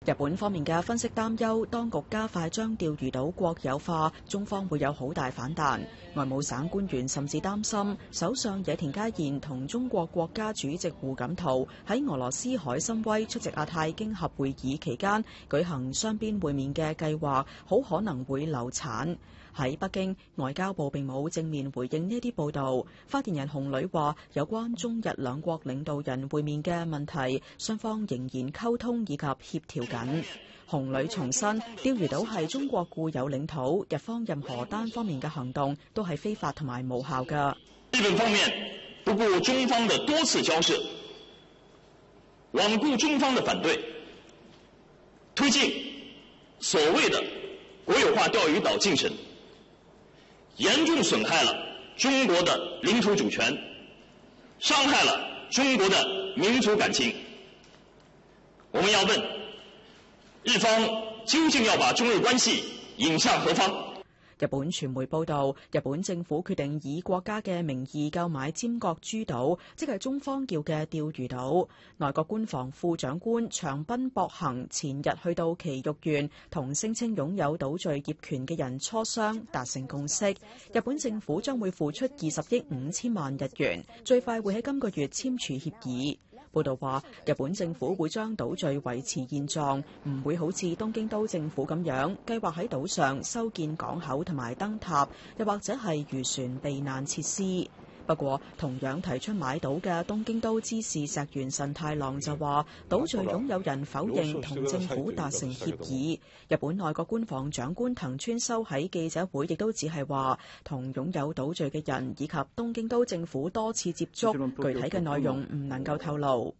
日本方面嘅分析擔憂，當局加快將釣魚島國有化，中方會有好大反彈。外務省官員甚至擔心，首相野田佳彥同中國國家主席胡錦濤喺俄羅斯海參崴出席亞太經合會議期間舉行雙邊會面嘅計劃，好可能會流產。喺北京，外交部並冇正面回應呢啲報導。發言人洪磊話：有關中日兩國領導人會面嘅問題，雙方仍然溝通以及協調緊。洪磊重申，釣魚島係中國固有領土，日方任何單方面嘅行動都係非法同埋無效㗎。日本方面不顧中方的多次交涉，罔顧中方的反對，推進所謂的國有化釣魚島進程，嚴重損害了中國的領土主權，傷害了中國的民族感情。我們要問，日方究竟要把中日關係引向何方？日本傳媒報導，日本政府決定以國家嘅名義購買尖閣諸島，即係中方叫嘅釣魚島。內閣官房副長官長濱博行前日去到埼玉縣，同聲稱擁有島嶼業權嘅人磋商，達成共識。日本政府將會付出20億5千萬日元，最快會喺今個月簽署協議。報道話，日本政府會將島嶼維持現狀，唔會好似東京都政府咁樣計劃喺島上修建港口同埋燈塔，又或者係漁船避難設施。不過，同樣提出買島嘅東京都知事石原慎太郎就話，島嶼擁有人否認同政府達成協議。日本內閣官房長官藤村修喺記者會亦都只係話，同擁有島嶼嘅人以及東京都政府多次接觸，具體嘅內容唔能夠透露。